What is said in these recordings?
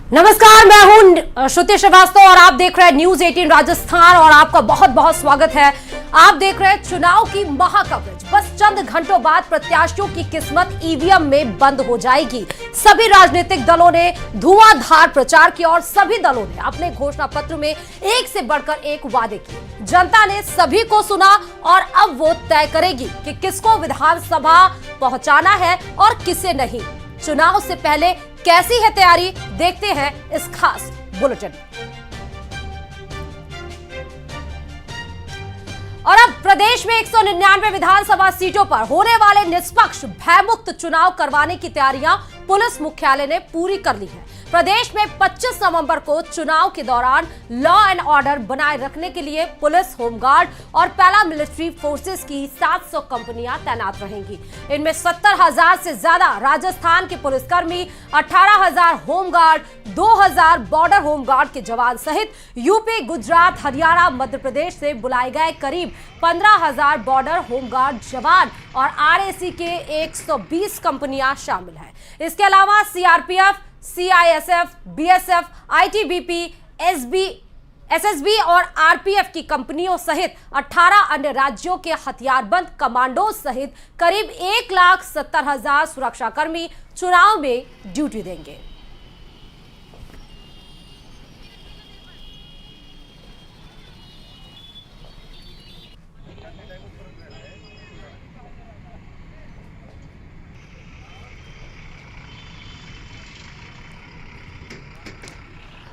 नमस्कार, मैं हूं श्रुति श्रीवास्तव और आप देख रहे हैं न्यूज 18 राजस्थान और आपका बहुत बहुत स्वागत है। आप देख रहे हैं चुनाव की महा कवरेज। बस चंद घंटों बाद प्रत्याशियों की किस्मत ईवीएम में बंद हो जाएगी। सभी राजनीतिक दलों ने धुआंधार प्रचार किया और सभी दलों ने अपने घोषणा पत्र में एक से बढ़कर एक वादे किए। जनता ने सभी को सुना और अब वो तय करेगी कि किसको विधानसभा पहुंचाना है और किसे नहीं। चुनाव से पहले कैसी है तैयारी, देखते हैं इस खास बुलेटिन में। और अब प्रदेश में 199 विधानसभा सीटों पर होने वाले निष्पक्ष भयमुक्त चुनाव करवाने की तैयारियां पुलिस मुख्यालय ने पूरी कर ली है। प्रदेश में 25 नवंबर को चुनाव के दौरान लॉ एंड ऑर्डर बनाए रखने के लिए पुलिस, होमगार्ड और पैरामिलिट्री फोर्सेस की 700 कंपनियां तैनात रहेंगी। इनमें 70,000 से ज्यादा राजस्थान के पुलिसकर्मी, 18,000 होमगार्ड, 2,000 बॉर्डर होमगार्ड के जवान सहित यूपी, गुजरात, हरियाणा, मध्य प्रदेश से बुलाए गए करीब 15,000 बॉर्डर होमगार्ड जवान और आरएसी के 120 कंपनियां शामिल हैं। इसके अलावा CRPF, CISF, BSF, ITBP, SSB और आरपीएफ की कंपनियों सहित 18 अन्य राज्यों के हथियारबंद कमांडो सहित करीब 1,70,000 सुरक्षाकर्मी चुनाव में ड्यूटी देंगे।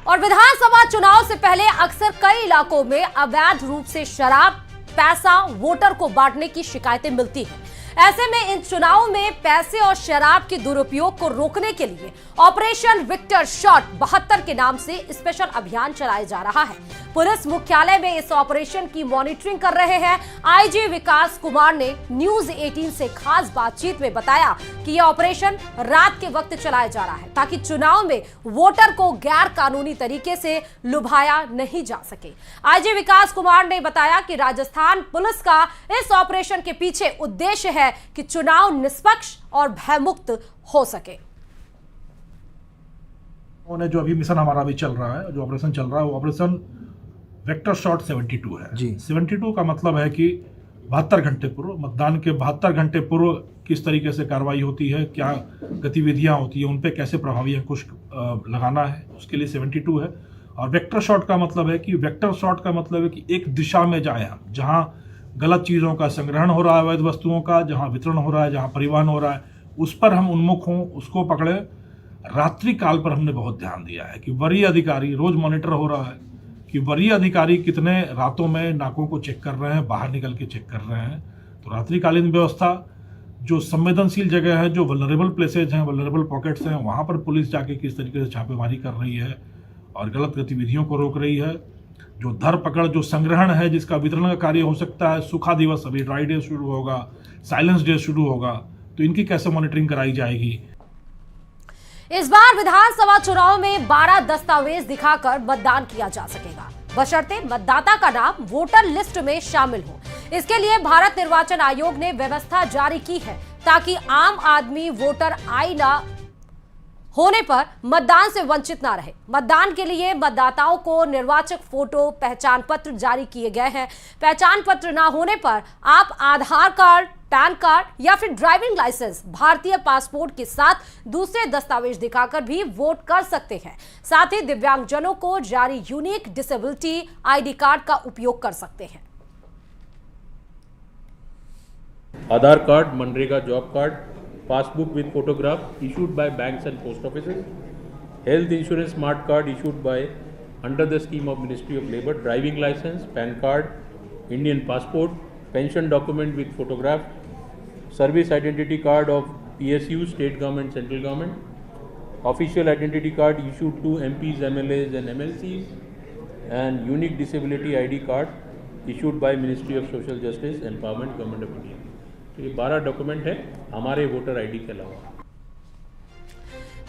और विधानसभा चुनाव से पहले अक्सर कई इलाकों में अवैध रूप से शराब, पैसा वोटर को बांटने की शिकायतें मिलती हैं। ऐसे में इन चुनावों में पैसे और शराब के दुरुपयोग को रोकने के लिए ऑपरेशन विक्टर शॉट 72 के नाम से स्पेशल अभियान चलाया जा रहा है। पुलिस मुख्यालय में इस ऑपरेशन की मॉनिटरिंग कर रहे हैं आईजी विकास कुमार ने न्यूज 18 से खास बातचीत में बताया कि यह ऑपरेशन रात के वक्त चलाया जा रहा है ताकि चुनाव में वोटर को गैर कानूनी तरीके से लुभाया नहीं जा सके। आईजी विकास कुमार ने बताया कि राजस्थान पुलिस का इस ऑपरेशन के पीछे उद्देश्य है कि चुनाव निष्पक्ष और भयमुक्त हो सके। जो अभी मिशन हमारा अभी चल रहा है, जो ऑपरेशन चल रहा है वो ऑपरेशन वेक्टर शॉट 72 है जी। 72 का मतलब है कि 72 घंटे पूर्व, मतदान के 72 घंटे पूर्व किस तरीके से कार्रवाई होती है, क्या गतिविधियां होती है, उन पे कैसे प्रभावी अंकुश लगाना है, उसके लिए 72 है। और वेक्टर शॉट का मतलब है कि वेक्टर शॉट का मतलब है कि एक दिशा में जाए हम, जहां गलत चीज़ों का संग्रहण हो रहा है, अवैध वस्तुओं का जहां वितरण हो रहा है, जहां परिवहन हो रहा है, उस पर हम उन्मुख हों, उसको पकड़े। रात्रि काल पर हमने बहुत ध्यान दिया है कि वरीय अधिकारी, रोज मॉनिटर हो रहा है कि वरीय अधिकारी कितने रातों में नाकों को चेक कर रहे हैं, बाहर निकल के चेक कर रहे हैं। तो रात्रिकालीन व्यवस्था, जो संवेदनशील जगह है, जो वल्नरेबल प्लेसेज हैं, वल्नरेबल पॉकेट्स हैं, वहाँ पर पुलिस जाके किस तरीके से छापेमारी कर रही है और गलत गतिविधियों को रोक रही है। जो धर पकड़, जो संग्रहण है, जिसका वितरण का कार्य हो सकता है, सूखा दिवस, अभी ड्राई डे शुरू होगा, साइलेंस डे शुरू होगा, तो इनकी कैसे मॉनिटरिंग कराई जाएगी। इस बार विधानसभा चुनाव में 12 दस्तावेज दिखाकर मतदान किया जा सकेगा, बशर्ते मतदाता का नाम वोटर लिस्ट में शामिल हो। इसके लिए भारत निर्वाचन आयोग ने व्यवस्था जारी की है ताकि आम आदमी वोटर आई न होने पर मतदान से वंचित ना रहे। मतदान के लिए मतदाताओं को निर्वाचक फोटो, पहचान पत्र जारी किए गए हैं। पहचान पत्र ना होने पर आप आधार कार्ड, पैन कार्ड या फिर ड्राइविंग लाइसेंस, भारतीय पासपोर्ट के साथ दूसरे दस्तावेज दिखाकर भी वोट कर सकते हैं। साथ ही दिव्यांगजनों को जारी यूनिक डिसेबिलिटी आईडी कार्ड का उपयोग कर सकते हैं। Aadhaar card, MNREGA job card, passbook with photograph issued by banks and post offices, health insurance smart card issued by under the scheme of Ministry of Labour, driving license, PAN card, Indian passport, pension document with photograph, service identity card of PSU, state government, central government, official identity card issued to MPs, MLAs and MLCs, and unique disability ID card issued by Ministry of Social Justice, Empowerment, Government of India। तो ये 12 document है हमारे voter ID के अलावा।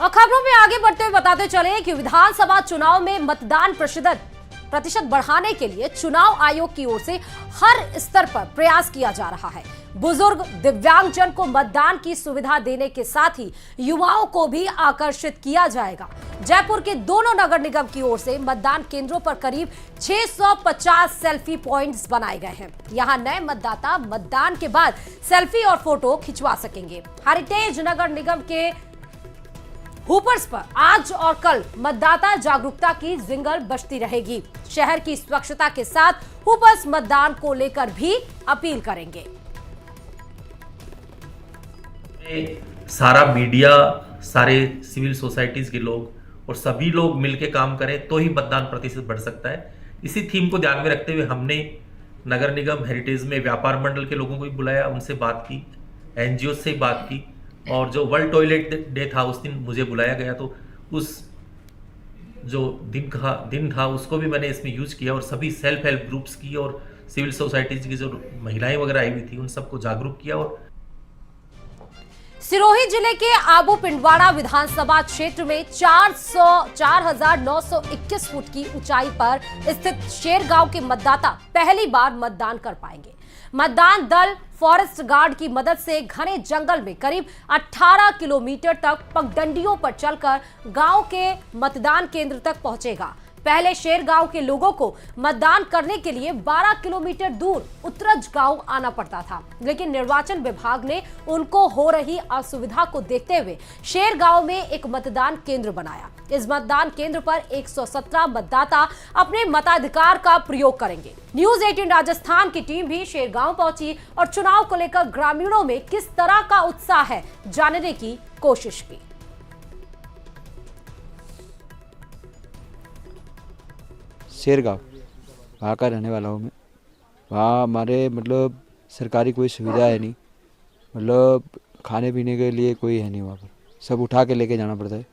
और खबरों में आगे बढ़ते हुए बताते चले कि विधानसभा चुनाव में मतदान प्रतिशत बढ़ाने के लिए चुनाव आयोग की ओर से हर स्तर पर प्रयास किया जा रहा है। बुजुर्ग, दिव्यांगजन को मतदान की सुविधा देने के साथ ही युवाओं को भी आकर्षित किया जाएगा। जयपुर के दोनों नगर निगम की ओर से मतदान केंद्रों पर करीब 650 सेल्फी पॉइंट्स बनाए गए हैं। यहां नए मतदाता मतदान के बाद सेल्फी और फोटो खिंचवा सकेंगे। हेरिटेज नगर निगम के हुपर्स पर आज और कल मतदाता जागरूकता की जिंगल बजती रहेगी। शहर की स्वच्छता के साथ हुपर्स मतदान को लेकर भी अपील करेंगे। सारा मीडिया, सारे सिविल सोसाइटीज के लोग और सभी लोग मिलकर काम करें तो ही मतदान प्रतिशत बढ़ सकता है। इसी थीम को ध्यान में रखते हुए हमने नगर निगम हेरिटेज में व्यापार मंडल के लोगों को भी बुलाया, उनसे बात की, एनजीओ से बात की, और जो वर्ल्ड टॉयलेट डे था उस दिन मुझे बुलाया गया, तो उस जो दिन था उसको भी मैंने इसमें यूज किया और सभी सेल्फ हेल्प ग्रुप्स की और सिविल सोसाइटीज की जो महिलाएं वगैरह आई हुई थी उन सबको जागरूक किया। और सिरोही जिले के आबू पिंडवाड़ा विधानसभा क्षेत्र में 4,921 फुट की ऊंचाई पर स्थित शेरगांव के मतदाता पहली बार मतदान कर पाएंगे। मतदान दल फॉरेस्ट गार्ड की मदद से घने जंगल में करीब 18 किलोमीटर तक पगडंडियों पर चलकर गांव के मतदान केंद्र तक पहुंचेगा। पहले शेरगांव के लोगों को मतदान करने के लिए 12 किलोमीटर दूर उतरज गांव आना पड़ता था, लेकिन निर्वाचन विभाग ने उनको हो रही असुविधा को देखते हुए शेरगांव में एक मतदान केंद्र बनाया। इस मतदान केंद्र पर 117 मतदाता अपने मताधिकार का प्रयोग करेंगे। न्यूज 18 राजस्थान की टीम भी शेरगांव पहुंची और चुनाव को लेकर ग्रामीणों में किस तरह का उत्साह है जानने की कोशिश की। शेरगांव वहाँ का रहने वाला हूँ मैं। वहाँ हमारे मतलब सरकारी कोई सुविधा है नहीं, मतलब खाने पीने के लिए कोई है नहीं वहाँ पर, सब उठा के लेके जाना पड़ता है।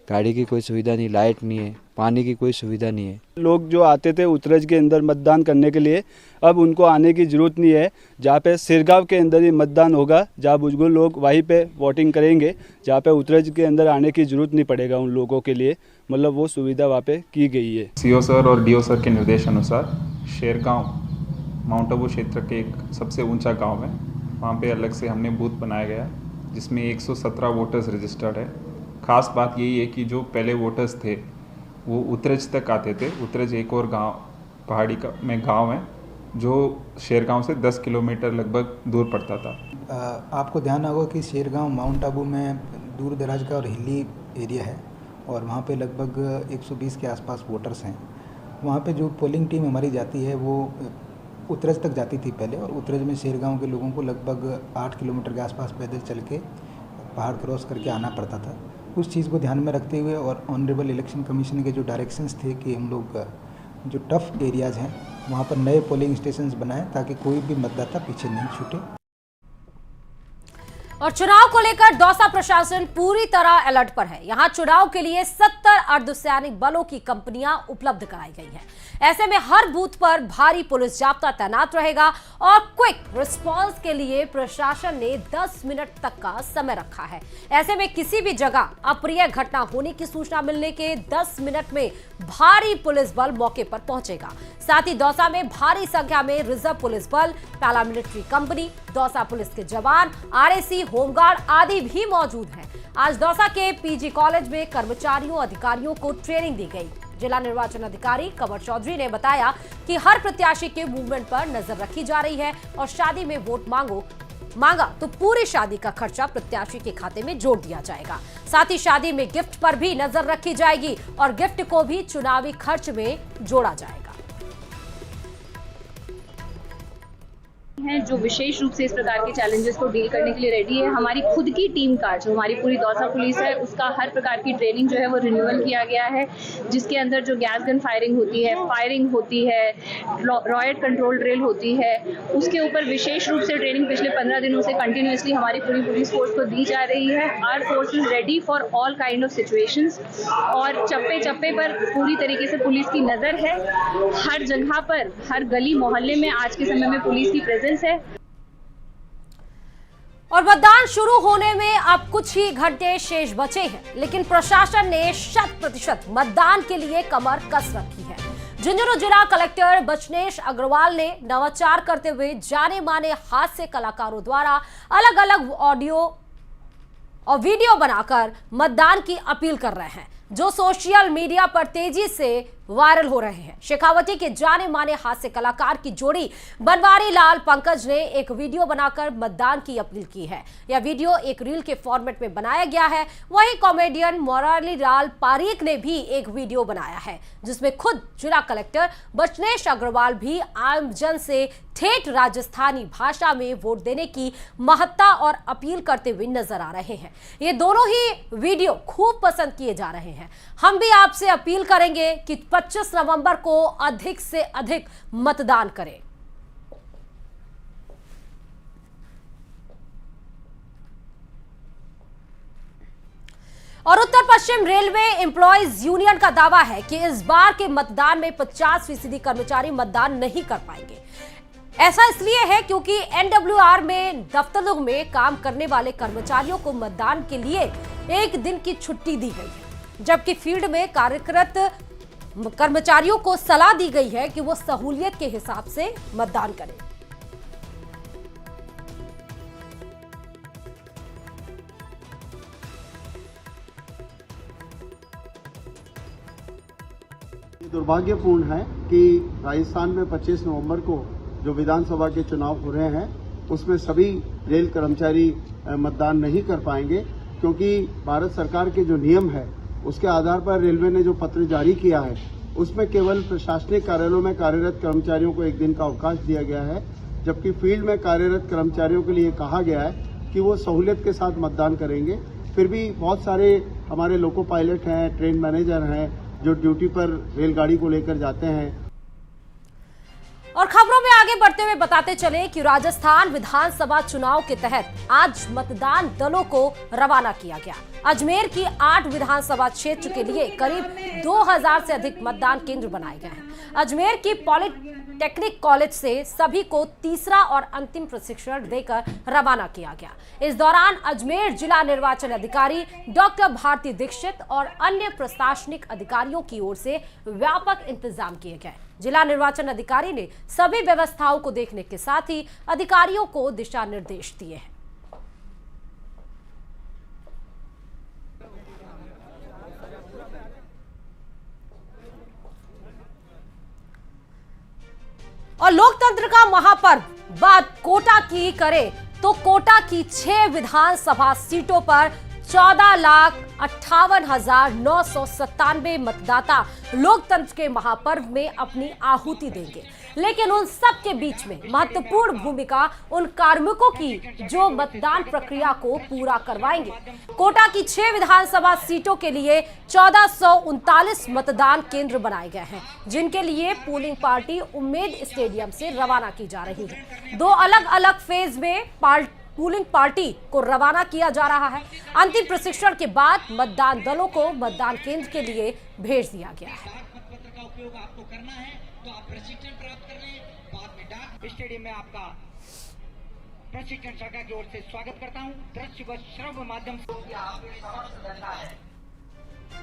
गाड़ी की कोई सुविधा नहीं, लाइट नहीं है, पानी की कोई सुविधा नहीं है। लोग जो आते थे उतरज के अंदर मतदान करने के लिए, अब उनको आने की ज़रूरत नहीं है। जहाँ पे शेरगांव के अंदर ही मतदान होगा, जहाँ बुजुर्ग लोग वहीं पे वोटिंग करेंगे, जहाँ पे उतरज के अंदर आने की ज़रूरत नहीं पड़ेगा उन लोगों के लिए, मतलब वो सुविधा वहाँ पे की गई है। सीओ सर और डीओ सर के निर्देश अनुसार शेरगांव माउंट आबू क्षेत्र के एक सबसे ऊंचा गांव है। वहाँ पे अलग से हमने बूथ बनाया गया जिसमें 117 वोटर्स रजिस्टर्ड है। ख़ास बात यही है कि जो पहले वोटर्स थे वो उतरज तक आते थे। उतरज एक और गांव पहाड़ी का में गांव है जो शेरगांव से 10 किलोमीटर लगभग दूर पड़ता था। आपको ध्यान होगा कि शेरगांव माउंट आबू में दूर दराज का और हिली एरिया है और वहाँ पे लगभग 120 के आसपास वोटर्स हैं। वहाँ पे जो पोलिंग टीम हमारी जाती है वो उतरज तक जाती थी पहले, और उतरज में शेरगांव के लोगों को लगभग 8 किलोमीटर के आसपास पैदल चल के पहाड़ क्रॉस करके आना पड़ता था। उस चीज़ को ध्यान में रखते हुए और ऑनरेबल इलेक्शन कमीशन के जो डायरेक्शंस थे कि हम लोग जो टफ एरियाज़ हैं वहाँ पर नए पोलिंग स्टेशंस बनाएं ताकि कोई भी मतदाता पीछे नहीं छूटे। और चुनाव को लेकर दौसा प्रशासन पूरी तरह अलर्ट पर है। यहां चुनाव के लिए 70 अर्धसैनिक बलों की कंपनियां उपलब्ध कराई गई है। ऐसे में हर बूथ पर भारी पुलिस जाब्ता तैनात रहेगा और क्विक रिस्पांस के लिए प्रशासन ने 10 मिनट तक का समय रखा है। ऐसे में किसी भी जगह अप्रिय घटना होने की सूचना मिलने के 10 मिनट में भारी पुलिस बल मौके पर पहुंचेगा। साथ ही दौसा में भारी संख्या में रिजर्व पुलिस बल, पैरामिलिट्री कंपनी, दौसा पुलिस के जवान, आरएसी, होमगार्ड आदि भी मौजूद हैं। आज दौसा के पीजी कॉलेज में कर्मचारियों अधिकारियों को ट्रेनिंग दी गई। जिला निर्वाचन अधिकारी कंवर चौधरी ने बताया कि हर प्रत्याशी के मूवमेंट पर नजर रखी जा रही है और शादी में वोट मांगा तो पूरी शादी का खर्चा प्रत्याशी के खाते में जोड़ दिया जाएगा। साथ ही शादी में गिफ्ट पर भी नजर रखी जाएगी और गिफ्ट को भी चुनावी खर्च में जोड़ा जाएगा। हैं जो विशेष रूप से इस प्रकार के चैलेंजेस को डील करने के लिए रेडी है। हमारी खुद की टीम का जो हमारी पूरी दौसा पुलिस है उसका हर प्रकार की ट्रेनिंग जो है वो रिन्यूअल किया गया है, जिसके अंदर जो गैस गन फायरिंग होती है, रॉयट कंट्रोल ड्रिल होती है, उसके ऊपर विशेष रूप से ट्रेनिंग पिछले 15 दिनों से कंटिन्यूसली हमारी पूरी पुलिस फोर्स को दी जा रही है। Our force is ready for all kind of situations और चप्पे चप्पे पर पूरी तरीके से पुलिस की नजर है। हर जगह पर, हर गली मोहल्ले में आज के समय में पुलिस की प्रेजेंस है। और मतदान शुरू होने में अब कुछ ही घंटे शेष बचे हैं, लेकिन प्रशासन ने 100% मतदान के लिए कमर कस रखी है। झुंझुनू जिला कलेक्टर बचनेश अग्रवाल ने नवाचार करते हुए जाने माने हास्य कलाकारों द्वारा अलग अलग ऑडियो और वीडियो बनाकर मतदान की अपील कर रहे हैं, जो सोशल मीडिया पर तेजी से वायरल हो रहे हैं। शेखावटी के जाने माने हास्य कलाकार की जोड़ी बनवारी लाल पंकज ने एक वीडियो बनाकर मतदान की अपील की है। यह वीडियो एक रील के फॉर्मेट में बनाया गया है। वहीं कॉमेडियन मुरारी लाल पारीक ने भी एक वीडियो बनाया है, जिसमें खुद जिला कलेक्टर बचनेश अग्रवाल भी आम जन से ठेठ राजस्थानी भाषा में वोट देने की महत्ता और अपील करते हुए नजर आ रहे हैं। ये दोनों ही वीडियो खूब पसंद किए जा रहे हैं। हम भी आपसे अपील करेंगे कि 25 नवंबर को अधिक से अधिक मतदान करें। और उत्तर पश्चिम रेलवे एम्प्लॉयज यूनियन का दावा है कि इस बार के मतदान में 50% कर्मचारी मतदान नहीं कर पाएंगे। ऐसा इसलिए है क्योंकि एनडब्ल्यूआर में दफ्तरों में काम करने वाले कर्मचारियों को मतदान के लिए एक दिन की छुट्टी दी गई है, जबकि फील्ड में कार्यरत कर्मचारियों को सलाह दी गई है कि वो सहूलियत के हिसाब से मतदान करें। दुर्भाग्यपूर्ण है कि राजस्थान में 25 नवंबर को जो विधानसभा के चुनाव हो रहे हैं उसमें सभी रेल कर्मचारी मतदान नहीं कर पाएंगे, क्योंकि भारत सरकार के जो नियम है उसके आधार पर रेलवे ने जो पत्र जारी किया है उसमें केवल प्रशासनिक कार्यालयों में कार्यरत कर्मचारियों को एक दिन का अवकाश दिया गया है, जबकि फील्ड में कार्यरत कर्मचारियों के लिए कहा गया है कि वो सहूलियत के साथ मतदान करेंगे। फिर भी बहुत सारे हमारे लोको पायलट हैं, ट्रेन मैनेजर हैं जो ड्यूटी पर रेलगाड़ी को लेकर जाते हैं। और खबरों में आगे बढ़ते हुए बताते चले कि राजस्थान विधानसभा चुनाव के तहत आज मतदान दलों को रवाना किया गया। अजमेर की 8 विधानसभा क्षेत्र के लिए करीब 2000 से अधिक मतदान केंद्र बनाए गए हैं। अजमेर की पॉलिटेक्निक कॉलेज से सभी को तीसरा और अंतिम प्रशिक्षण देकर रवाना किया गया। इस दौरान अजमेर जिला निर्वाचन अधिकारी डॉक्टर भारती दीक्षित और अन्य प्रशासनिक अधिकारियों की ओर से व्यापक इंतजाम किए गए। जिला निर्वाचन अधिकारी ने सभी व्यवस्थाओं को देखने के साथ ही अधिकारियों को दिशा निर्देश दिए हैं। और लोकतंत्र का महापर्व बात कोटा की करे तो कोटा की 6 विधानसभा सीटों पर 14,58,997 मतदाता लोकतंत्र के महापर्व में अपनी आहुति देंगे। लेकिन उन सब के बीच में महत्वपूर्ण भूमिका उन कार्मिकों की जो मतदान प्रक्रिया को पूरा करवाएंगे। कोटा की 6 विधानसभा सीटों के लिए 1439 मतदान केंद्र बनाए गए हैं, जिनके लिए पोलिंग पार्टी उम्मेद स्टेडियम से रवाना की जा रही है। 2 अलग अलग फेज में पोलिंग पार्टी को रवाना किया जा रहा है। अंतिम प्रशिक्षण के बाद मतदान दलों को मतदान केंद्र के लिए भेज दिया गया है। आपको करना है तो आप प्रशिक्षण प्राप्त कर लें। बाद में डाक स्टेडियम में आपका प्रशिक्षण शाखा की ओर से स्वागत करता हूं। दृश्य व श्रव्य माध्यम से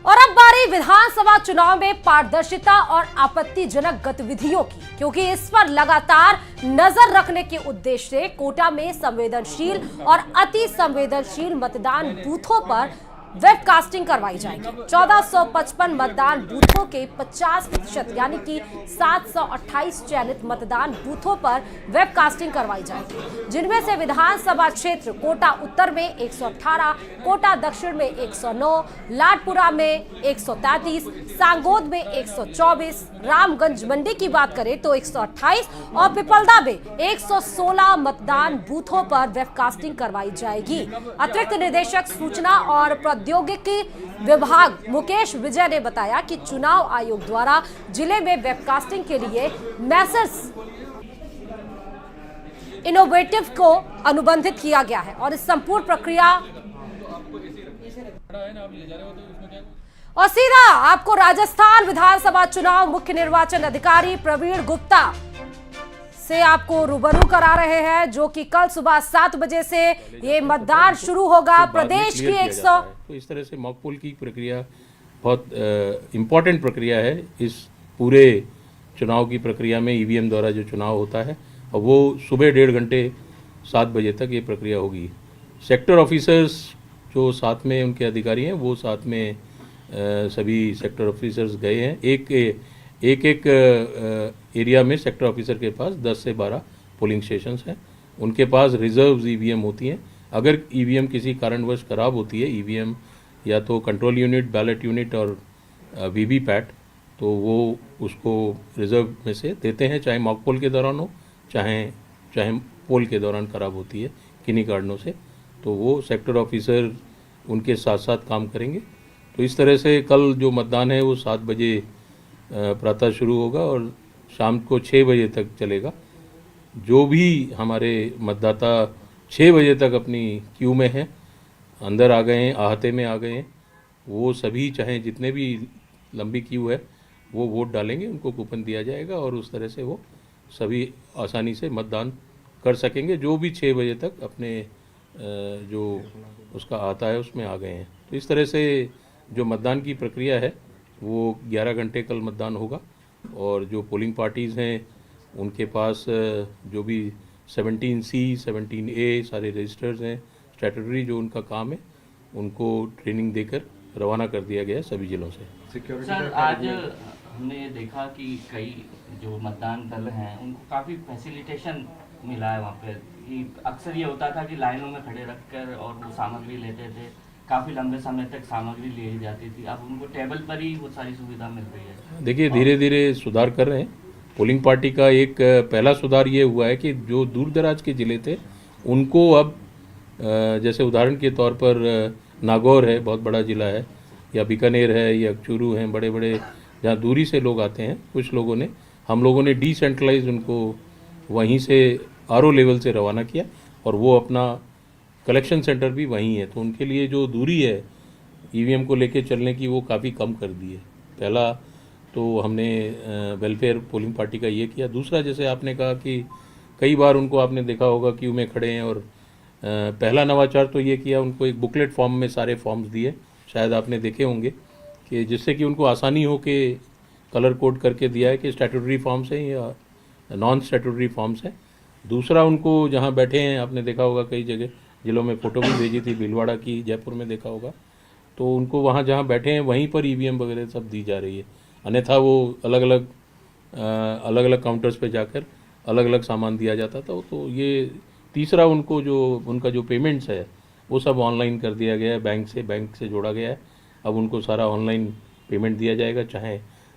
और अब बारी विधानसभा चुनाव में पारदर्शिता और आपत्तिजनक गतिविधियों की, क्योंकि इस पर लगातार नजर रखने के उद्देश्य से कोटा में संवेदनशील और अति संवेदनशील मतदान बूथों पर वेबकास्टिंग करवाई जाएगी। 1455 मतदान बूथों के 50% यानी कि 728 चयनित मतदान बूथों पर वेबकास्टिंग करवाई जाएगी, जिनमें से विधानसभा क्षेत्र कोटा उत्तर में 118, कोटा दक्षिण में 109, लाडपुरा में 133, सांगोद में 124, रामगंज मंडी की बात करें तो 128 और पिपलदा में 116 मतदान बूथों पर वेबकास्टिंग करवाई जाएगी। अतिरिक्त निदेशक सूचना और प्रौद्योगिकी विभाग मुकेश विजय ने बताया कि चुनाव आयोग द्वारा जिले में वेबकास्टिंग के लिए मैसेज इनोवेटिव को अनुबंधित किया गया है और इस संपूर्ण प्रक्रिया और सीधा आपको राजस्थान विधानसभा चुनाव मुख्य निर्वाचन अधिकारी प्रवीण गुप्ता से आपको रूबरू करा रहे हैं, जो कि कल सुबह 7 बजे से ये मतदान शुरू होगा। प्रदेश की 100 तो इस तरह से मॉक पोल की प्रक्रिया बहुत इम्पोर्टेंट प्रक्रिया है इस पूरे चुनाव की प्रक्रिया में ईवीएम द्वारा जो चुनाव होता है, और वो सुबह 1.5 घंटे 7 बजे तक ये प्रक्रिया होगी। सेक्टर ऑफिसर्स जो साथ में उनके अधिकारी हैं वो साथ में सभी सेक्टर ऑफिसर्स गए हैं। एक एरिया में सेक्टर ऑफिसर के पास 10 से 12 पोलिंग स्टेशंस हैं। उनके पास रिजर्व ईवीएम होती हैं। अगर ईवीएम किसी कारणवश खराब होती है, ईवीएम या तो कंट्रोल यूनिट, बैलेट यूनिट और वीवीपैट, तो वो उसको रिजर्व में से देते हैं, चाहे मॉक पोल के दौरान हो, चाहे पोल के दौरान ख़राब होती है किन्हीं कारणों से, तो वो सेक्टर ऑफिसर उनके साथ साथ काम करेंगे। तो इस तरह से कल जो मतदान है वो 7 बजे प्रातः शुरू होगा और शाम को 6 बजे तक चलेगा। जो भी हमारे मतदाता 6 बजे तक अपनी क्यू में हैं, अंदर आ गए हैं, आहते में आ गए हैं, वो सभी चाहे जितने भी लंबी क्यू है वो वोट डालेंगे, उनको कूपन दिया जाएगा और उस तरह से वो सभी आसानी से मतदान कर सकेंगे जो भी 6 बजे तक अपने जो उसका आता है उसमें आ गए हैं। तो इस तरह से जो मतदान की प्रक्रिया है वो 11 घंटे कल मतदान होगा और जो पोलिंग पार्टीज़ हैं उनके पास जो भी 17C, 17A सारे रजिस्टर्स हैं, स्टैट्यूटरी जो उनका काम है, उनको ट्रेनिंग देकर रवाना कर दिया गया है सभी जिलों से। सर, आज हमने देखा कि कई जो मतदान दल हैं उनको काफ़ी फैसिलिटेशन मिला है वहाँ पे। कि अक्सर ये होता था कि लाइनों में खड़े रखकर और वो सामग्री लेते थे, काफ़ी लंबे समय तक सामग्री ली जाती थी, अब उनको टेबल पर ही वो सारी सुविधा मिल रही है। देखिए, धीरे धीरे सुधार कर रहे हैं। पोलिंग पार्टी का एक पहला सुधार ये हुआ है कि जो दूर दराज के ज़िले थे उनको अब जैसे उदाहरण के तौर पर नागौर है, बहुत बड़ा ज़िला है, या बीकानेर है, या चूरू हैं, बड़े बड़े जहाँ दूरी से लोग आते हैं, कुछ लोगों ने, हम लोगों ने डिसेंट्रलाइज उनको वहीं से RO लेवल से रवाना किया और वो अपना कलेक्शन सेंटर भी वहीं है, तो उनके लिए जो दूरी है ईवीएम को लेके चलने की वो काफ़ी कम कर दी है। पहला तो हमने वेलफेयर पोलिंग पार्टी का ये किया। दूसरा, जैसे आपने कहा कि कई बार उनको आपने देखा होगा क्यू में खड़े हैं, और पहला नवाचार तो ये किया, उनको एक बुकलेट फॉर्म में सारे फॉर्म्स दिए, शायद आपने देखे होंगे, कि जिससे कि उनको आसानी हो के कलर कोड करके दिया है कि स्टैट्यूटरी फॉर्म्स हैं या नॉन स्टैट्यूटरी फॉर्म्स हैं। दूसरा, उनको जहाँ बैठे हैं, आपने देखा होगा कई जगह जिलों में फ़ोटो भी भेजी थी, भीलवाड़ा की, जयपुर में देखा होगा, तो उनको वहाँ जहाँ बैठे हैं वहीं पर ईवीएम वगैरह सब दी जा रही है। अन्यथा वो अलग अलग काउंटर्स पे जाकर अलग अलग सामान दिया जाता था। तो ये तीसरा, उनको जो उनका जो पेमेंट्स है वो सब ऑनलाइन कर दिया गया है, बैंक से जोड़ा गया है। अब उनको सारा ऑनलाइन पेमेंट दिया जाएगा,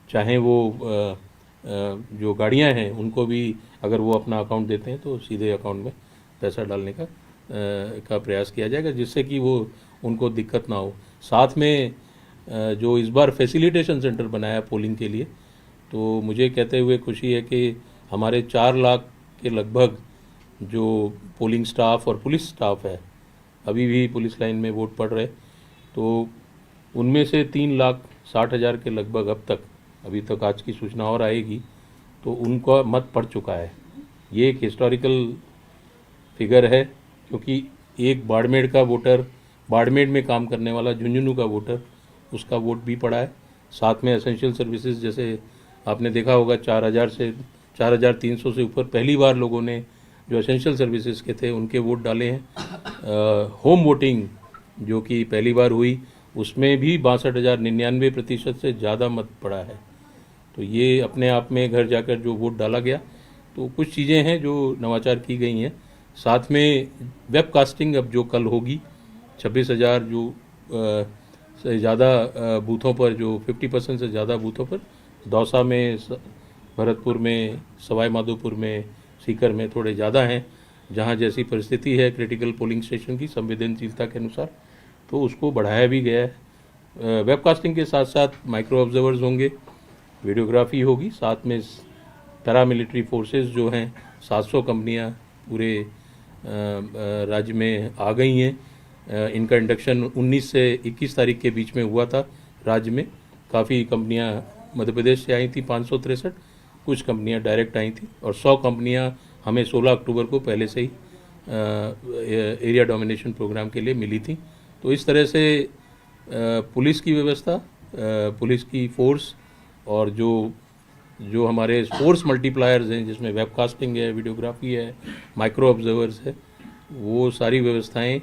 चाहे वो जो गाड़ियां हैं उनको भी अगर वो अपना अकाउंट देते हैं तो सीधे अकाउंट में पैसा डालने का प्रयास किया जाएगा, जिससे कि वो उनको दिक्कत ना हो। साथ में जो इस बार फैसिलिटेशन सेंटर बनाया पोलिंग के लिए, तो मुझे कहते हुए खुशी है कि हमारे 4 लाख के लगभग जो पोलिंग स्टाफ और पुलिस स्टाफ है, अभी भी पुलिस लाइन में वोट पड़ रहे, तो उनमें से 3,60,000 के लगभग अब तक, अभी तक आज की सूचना और आएगी, तो उनका मत पड़ चुका है। ये एक हिस्टोरिकल फिगर है, क्योंकि एक बाड़मेर का वोटर, बाड़मेर में काम करने वाला झुंझुनू का वोटर, उसका वोट भी पड़ा है। साथ में एसेंशियल सर्विसेज, जैसे आपने देखा होगा 4,300 से ऊपर पहली बार लोगों ने जो एसेंशियल सर्विसेज के थे उनके वोट डाले हैं। होम वोटिंग जो कि पहली बार हुई, उसमें भी 62,099% से ज़्यादा मत पड़ा है। तो ये अपने आप में घर जाकर जो वोट डाला गया, तो कुछ चीज़ें हैं जो नवाचार की गई हैं। साथ में वेब कास्टिंग अब जो कल होगी, 26,000 जो से ज़्यादा बूथों पर, जो 50% से ज़्यादा बूथों पर, दौसा में, भरतपुर में, सवाई माधोपुर में, सीकर में थोड़े ज़्यादा हैं, जहाँ जैसी परिस्थिति है क्रिटिकल पोलिंग स्टेशन की संवेदनशीलता के अनुसार, तो उसको बढ़ाया भी गया है। वेबकास्टिंग के साथ साथ माइक्रो ऑब्जर्वर्स होंगे, वीडियोग्राफी होगी, साथ में पैरामिलिट्री फोर्सेस जो हैं, 700 कंपनियां पूरे राज्य में आ गई हैं। इनका इंडक्शन 19 से 21 तारीख के बीच में हुआ था। राज्य में काफ़ी कंपनियां मध्य प्रदेश से आई थी, 563, कुछ कंपनियां डायरेक्ट आई थी, और 100 कंपनियां हमें 16 अक्टूबर को पहले से ही एरिया डोमिनेशन प्रोग्राम के लिए मिली थी। तो इस तरह से पुलिस की व्यवस्था, पुलिस की फोर्स और जो जो हमारे फोर्स मल्टीप्लायर्स हैं जिसमें वेबकास्टिंग है, वीडियोग्राफी है, माइक्रो ऑब्जर्वर्स है, वो सारी व्यवस्थाएं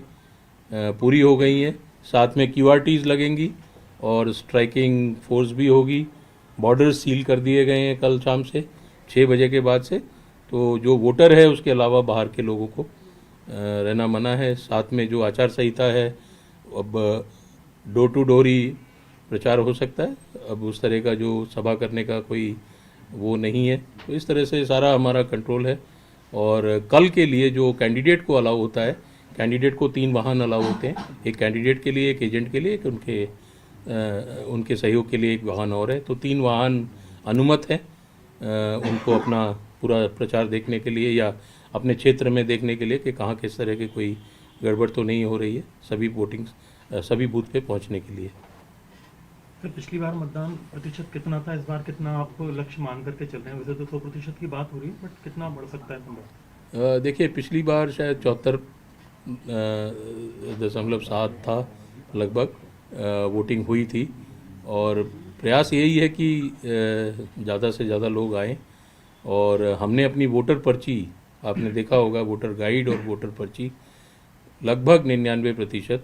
पूरी हो गई हैं। साथ में QRTs लगेंगी और स्ट्राइकिंग फोर्स भी होगी। बॉर्डर सील कर दिए गए हैं कल शाम से 6 बजे के बाद से, तो जो वोटर है उसके अलावा बाहर के लोगों को रहना मना है। साथ में जो आचार संहिता है, अब डोर टू डोर ही प्रचार हो सकता है, अब उस तरह का जो सभा करने का कोई वो नहीं है। तो इस तरह से सारा हमारा कंट्रोल है। और कल के लिए जो कैंडिडेट को अलाउ होता है, कैंडिडेट को 3 वाहन अलाउ होते हैं, एक कैंडिडेट के लिए, एक एजेंट के लिए, एक उनके सहयोग के लिए एक वाहन और है। तो 3 वाहन अनुमत है उनको अपना पूरा प्रचार देखने के लिए या अपने क्षेत्र में देखने के लिए कि कहाँ किस तरह की कोई गड़बड़ तो नहीं हो रही है, सभी बूथ पे पहुँचने के लिए। फिर पिछली बार मतदान प्रतिशत कितना था, इस बार कितना आप लक्ष्य मान करके चल रहे हैं? वैसे तो 100% की बात हो रही है, बट कितना बढ़ सकता है संभव? देखिए, पिछली बार शायद 74.7 था लगभग वोटिंग हुई थी, और प्रयास यही है कि ज़्यादा से ज़्यादा लोग आएँ। और हमने अपनी वोटर पर्ची, आपने देखा होगा, वोटर गाइड और वोटर पर्ची लगभग 99%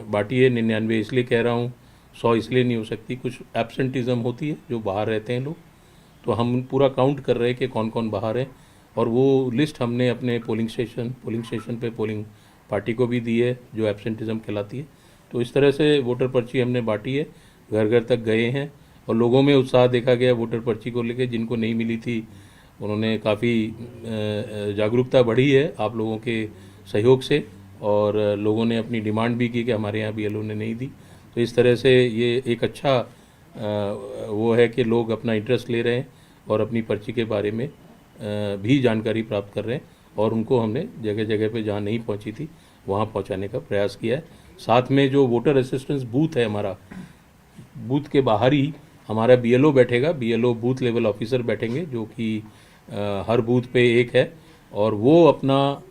बाटी है। 99 इसलिए कह रहा हूँ, 100 इसलिए नहीं हो सकती, कुछ एब्सेंटिज्म होती है, जो बाहर रहते हैं लोग, तो हम पूरा काउंट कर रहे हैं कि कौन कौन बाहर है, और वो लिस्ट हमने अपने पोलिंग स्टेशन पे पोलिंग पार्टी को भी दी है, जो एब्सेंटिज्म कहलाती है। तो इस तरह से वोटर पर्ची हमने बांटी है, घर घर तक गए हैं, और लोगों में उत्साह देखा गया वोटर पर्ची को लेकर। जिनको नहीं मिली थी उन्होंने काफ़ी जागरूकता बढ़ी है आप लोगों के सहयोग से, और लोगों ने अपनी डिमांड भी की कि हमारे यहाँ BLO ने नहीं दी। तो इस तरह से ये एक अच्छा वो है कि लोग अपना इंटरेस्ट ले रहे हैं और अपनी पर्ची के बारे में भी जानकारी प्राप्त कर रहे हैं, और उनको हमने जगह जगह पे जहाँ नहीं पहुँची थी वहाँ पहुँचाने का प्रयास किया है। साथ में जो वोटर असिस्टेंस बूथ है हमारा, बूथ के बाहर ही हमारा BLO बैठेगा, BLO बूथ लेवल ऑफिसर बैठेंगे, जो कि हर बूथ पे एक है, और वो अपना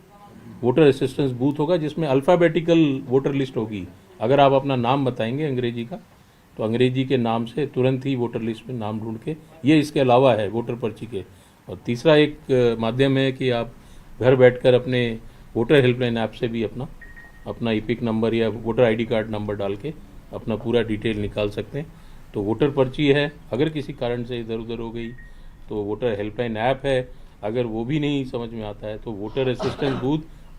वोटर असिस्टेंस बूथ होगा जिसमें अल्फ़ाबेटिकल वोटर लिस्ट होगी। अगर आप अपना नाम बताएंगे अंग्रेजी का, तो अंग्रेजी के नाम से तुरंत ही वोटर लिस्ट में नाम ढूंढ के, ये इसके अलावा है वोटर पर्ची के। और तीसरा एक माध्यम है कि आप घर बैठकर अपने वोटर हेल्पलाइन ऐप से भी अपना EPIC नंबर या वोटर ID कार्ड नंबर डाल के अपना पूरा डिटेल निकाल सकते हैं। तो वोटर पर्ची है, अगर किसी कारण से इधर उधर हो गई तो वोटर हेल्पलाइन ऐप है, अगर वो भी नहीं समझ में आता है तो वोटर असिस्टेंस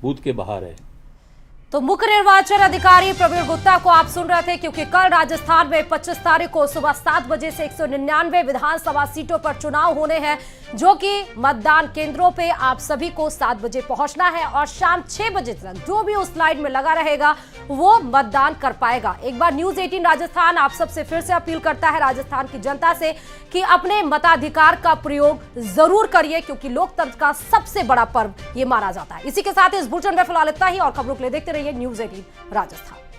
बूथ के बाहर है। तो मुख्य निर्वाचन अधिकारी प्रवीण गुप्ता को आप सुन रहे थे, क्योंकि कल राजस्थान में 25 तारीख को सुबह 7 बजे से 199 विधानसभा सीटों पर चुनाव होने हैं, जो कि मतदान केंद्रों पे आप सभी को 7 बजे पहुंचना है, और शाम 6 बजे तक जो भी उस लाइन में लगा रहेगा वो मतदान कर पाएगा। एक बार न्यूज़ 18 राजस्थान आप सबसे फिर से अपील करता है राजस्थान की जनता से कि अपने मताधिकार का प्रयोग जरूर करिए, क्योंकि लोकतंत्र का सबसे बड़ा पर्व ये माना जाता है। इसी के साथ इस बुलेटिन में फिलहाल इतना ही, और खबरों के लिए देखते रहिए न्यूज़ 18 राजस्थान।